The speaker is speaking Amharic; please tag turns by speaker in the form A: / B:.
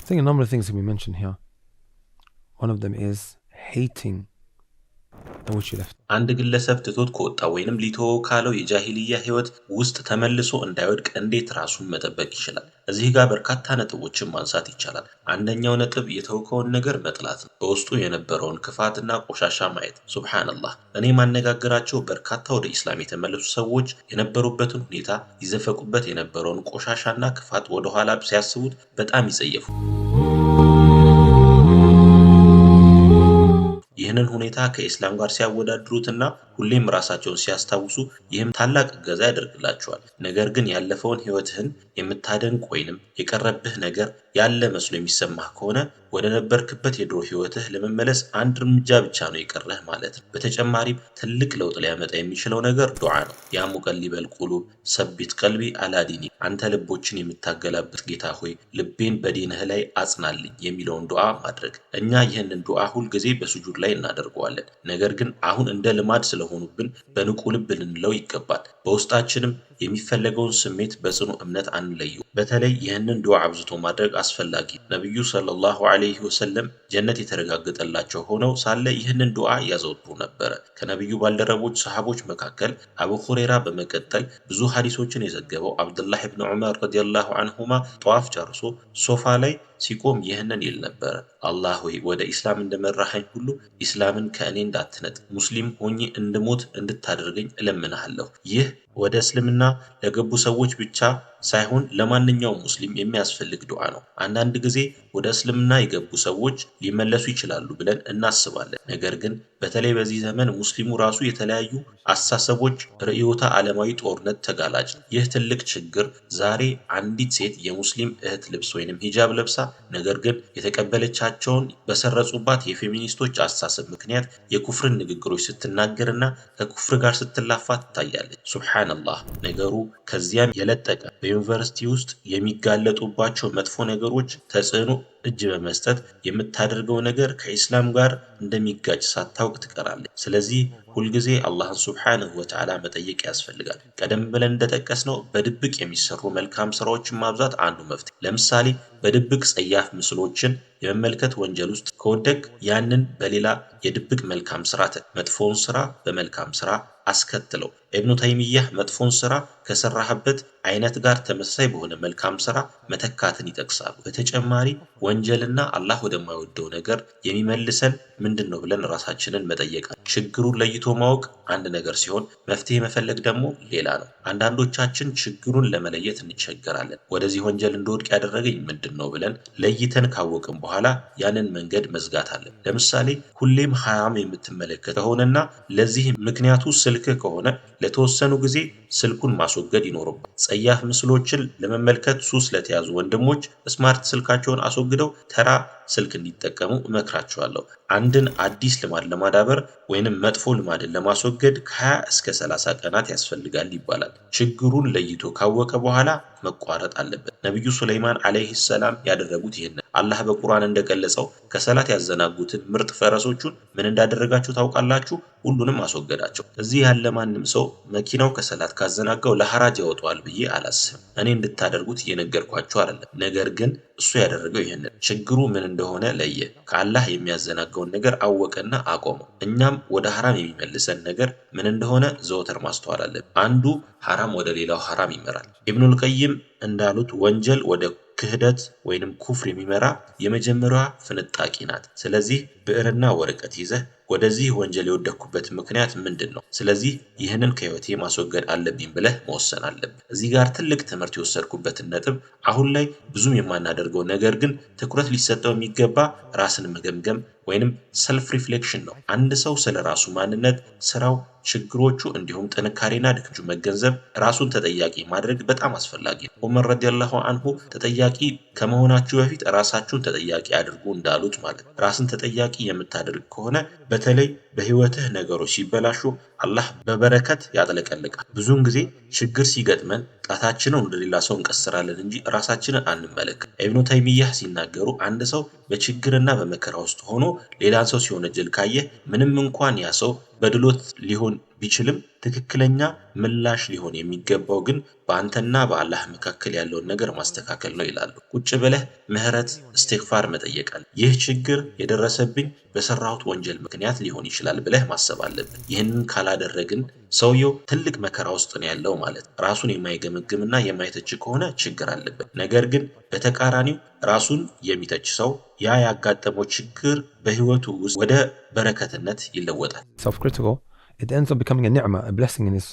A: I think a number of things can be mentioned here. One of them is hating the which you left.
B: አንድ ግለሰብ ትቶት ከወጣ ወይንም ሊተወው ካለው የጃሂልያ ህይወት ውስጥ ተመልሶ እንዳይወድቅ እንዴት ራሱን መጠበቅ ይችላል? እዚህ ጋር በርካታ ነጥቦችን ማንሳት ይቻላል። አንደኛው ነጥብ የተውከውን ነገር መጥላት ነው። በውስጡ የነበረውን ክፋትና ቆሻሻ ማየት። ሱብሃንአላህ እኔ ማነጋገራቸው በርካታ ወደ ኢስላም የተመለሱ ሰዎች የነበሩበትን ሁኔታ ይዘፈቁበት የነበረውን ቆሻሻና ክፋት ወደ ኋላ ሲያስቡት በጣም ይጸየፉ። ይህንን ሁኔታ ከኢስላም ጋር ሲያወዳድሩትና ሁሌም ራሳቸውን ሲያስታውሱ ይህም ታላቅ እገዛ ያደርግላቸዋል። ነገር ግን ያለፈውን ህይወትህን የምታደንቅ ወይንም የቀረብህ ነገር ያለ መስሎ የሚሰማህ ከሆነ ወደ ነበርክበት የድሮ ህይወትህ ለመመለስ አንድ እርምጃ ብቻ ነው የቀረህ ማለት ነው። በተጨማሪም ትልቅ ለውጥ ሊያመጣ የሚችለው ነገር ዱዓ ነው። ያ ሙቀሊበል ቁሉብ ሰቢት ቀልቢ አላ ዲኒ፣ አንተ ልቦችን የምታገላብጥ ጌታ ሆይ ልቤን በዲንህ ላይ አጽናልኝ የሚለውን ዱዓ ማድረግ። እኛ ይህንን ዱዓ ሁልጊዜ በሱጁድ ላይ እናደርገዋለን። ነገር ግን አሁን እንደ ልማድ ስለሆኑብን በንቁ ልብ ልንለው ይገባል። በውስጣችንም የሚፈለገውን ስሜት በጽኑ እምነት አንለየው። በተለይ ይህንን ዱዓ አብዝቶ ማድረግ አስፈላጊ። ነብዩ ሰለላሁ ዐለይሂ ወሰለም ጀነት የተረጋገጠላቸው ሆነው ሳለ ይህንን ዱዓ ያዘወትሩ ነበር። ከነብዩ ባልደረቦች ሰሃቦች መካከል አቡ ሁረይራ በመቀጠል ብዙ ሐዲሶችን የዘገበው አብዱላህ ኢብኑ ዑመር ረዲየላሁ ዐንሁማ ጧፍ ጨርሶ ሶፋ ላይ ሲቆም ይህንን ይል ነበር። አላህ ሆይ ወደ ኢስላም እንደመራኸኝ ሁሉ ኢስላምን ከእኔ እንዳትነጥ ሙስሊም ሆኜ እንድሞት እንድታደርገኝ እለምንሃለሁ። ይህ ወደ እስልምና ለገቡ ሰዎች ብቻ ሳይሆን ለማንኛውም ሙስሊም የሚያስፈልግ ዱዓ ነው። አንዳንድ ጊዜ ወደ እስልምና የገቡ ሰዎች ሊመለሱ ይችላሉ ብለን እናስባለን። ነገር ግን በተለይ በዚህ ዘመን ሙስሊሙ ራሱ የተለያዩ አስተሳሰቦች ርዕዮተ ዓለማዊ ጦርነት ተጋላጭ ነው። ይህ ትልቅ ችግር ዛሬ አንዲት ሴት የሙስሊም እህት ልብስ ወይንም ሂጃብ ለብሳ ነገር ግን የተቀበለቻቸውን በሰረጹባት የፌሚኒስቶች አስተሳሰብ ምክንያት የኩፍርን ንግግሮች ስትናገርና ከኩፍር ጋር ስትላፋ ትታያለች። ሱብሃንአላህ ነገሩ ከዚያም የለጠቀ በዩኒቨርሲቲ ውስጥ የሚጋለጡባቸው መጥፎ ነገሮች ተጽዕኖ እጅ በመስጠት የምታደርገው ነገር ከኢስላም ጋር እንደሚጋጭ ሳታውቅ ትቀራለች። ስለዚህ ሁልጊዜ አላህን ሱብሃነሁ ወተዓላ መጠየቅ ያስፈልጋል። ቀደም ብለን እንደጠቀስነው በድብቅ የሚሰሩ መልካም ስራዎችን ማብዛት አንዱ መፍትሄ። ለምሳሌ በድብቅ ጸያፍ ምስሎችን የመመልከት ወንጀል ውስጥ ከወደቅ ያንን በሌላ የድብቅ መልካም ስራ መጥፎውን ስራ በመልካም ስራ አስከትለው። ኢብኑ ተይሚያህ መጥፎን ስራ ከሰራህበት አይነት ጋር ተመሳሳይ በሆነ መልካም ስራ መተካትን ይጠቅሳሉ። በተጨማሪ ወንጀልና አላህ ወደማይወደው ነገር የሚመልሰን ምንድነው ብለን ራሳችንን መጠየቅ። ችግሩን ለይቶ ማወቅ አንድ ነገር ሲሆን መፍትሄ መፈለግ ደግሞ ሌላ ነው። አንዳንዶቻችን ችግሩን ለመለየት እንቸገራለን። ወደዚህ ወንጀል እንድወድቅ ያደረገኝ ምንድነው ብለን ለይተን ካወቅን በኋላ ያንን መንገድ መዝጋት አለን። ለምሳሌ ሁሌም ሐራም የምትመለከት ከሆነና ለዚህ ምክንያቱ ስልክ ከሆነ ለተወሰኑ ጊዜ ስልኩን ማስወገድ ይኖርባል። ጸያፍ ምስሎችን ለመመልከት ሱስ ለተያዙ ወንድሞች ስማርት ስልካቸውን አስወግደው ተራ ስልክ እንዲጠቀሙ እመክራቸዋለሁ። አንድን አዲስ ልማድ ለማዳበር ወይንም መጥፎ ልማድን ለማስወገድ ከ20 እስከ 30 ቀናት ያስፈልጋል ይባላል። ችግሩን ለይቶ ካወቀ በኋላ መቋረጥ አለበት። ነብዩ ሱለይማን ዐለይሂ ሰላም ያደረጉት ይሄን አላህ በቁርአን እንደገለጸው ከሰላት ያዘናጉትን ምርጥ ፈረሶቹን ምን እንዳደረጋችሁ ታውቃላችሁ? ሁሉንም አስወገዳቸው። እዚህ ያለ ማንም ሰው መኪናው ከሰላት ካዘናጋው ለሐራጅ ያወጣዋል ብዬ አላስብም። እኔ እንድታደርጉት እየነገርኳችሁ አይደለም። ነገር ግን እሱ ያደረገው ይሄንን ችግሩ ምን እንደሆነ ለየ። ከአላህ የሚያዘናጋውን ነገር አወቀና አቆመው። እኛም ወደ ሐራም የሚመልሰን ነገር ምን እንደሆነ ዘወትር ማስተዋል አለብን። አንዱ ሐራም ወደ ሌላው ሐራም ይመራል። ኢብኑል ቀይም እንዳሉት ወንጀል ወደ ክህደት ወይንም ኩፍር የሚመራ የመጀመሪያዋ ፍንጣቂ ናት። ስለዚህ ብዕርና ወረቀት ይዘህ ወደዚህ ወንጀል የወደኩበት ምክንያት ምንድነው? ስለዚህ ይህንን ከህይወቴ ማስወገድ አለብኝ ብለህ መወሰን አለብህ። እዚህ ጋር ትልቅ ትምህርት የወሰድኩበትን ነጥብ አሁን ላይ ብዙም የማናደርገው ነገር ግን ትኩረት ሊሰጠው የሚገባ ራስን መገምገም ወይንም ሰልፍ ሪፍሌክሽን ነው። አንድ ሰው ስለራሱ ማንነት፣ ስራው፣ ችግሮቹ እንዲሁም ጥንካሬና ድክመቱ መገንዘብ ራሱን ተጠያቂ ማድረግ በጣም አስፈላጊ ነው። ዑመር ረዲየላሁ ዐንሁ ተጠያቂ ከመሆናችሁ በፊት ራሳችሁን ተጠያቂ አድርጉ እንዳሉት ማለት። ራስን ተጠያቂ የምታደርግ ከሆነ በተለይ በህይወትህ ነገሮች ሲበላሹ አላህ በበረከት ያጥለቀልቃል። ብዙውን ጊዜ ችግር ሲገጥመን ጣታችንን ወደ ሌላ ሰው እንቀስራለን እንጂ ራሳችንን አንመለከት። ኢብኑ ተይሚያህ ሲናገሩ አንድ ሰው በችግርና በመከራ ውስጥ ሆኖ ሌላን ሰው ሲወነጅል ካየህ ምንም እንኳን ያ ሰው በድሎት ሊሆን ቢችልም ትክክለኛ ምላሽ ሊሆን የሚገባው ግን በአንተና በአላህ መካከል ያለውን ነገር ማስተካከል ነው ይላሉ። ቁጭ ብለህ ምህረት እስትግፋር መጠየቅ አለ። ይህ ችግር የደረሰብኝ በሰራሁት ወንጀል ምክንያት ሊሆን ይችላል ብለህ ማሰብ አለብን። ይህንን ካላደረግን ሰውየው ትልቅ መከራ ውስጥ ነው ያለው ማለት። ራሱን የማይገመግምና የማይተች ከሆነ ችግር አለበት። ነገር ግን በተቃራኒው ራሱን የሚተች ሰው ያ ያጋጠመው ችግር በህይወቱ ውስጥ ወደ በረከትነት ይለወጣል።
A: Self-critical, it ends up becoming a ni'mah, a blessing in his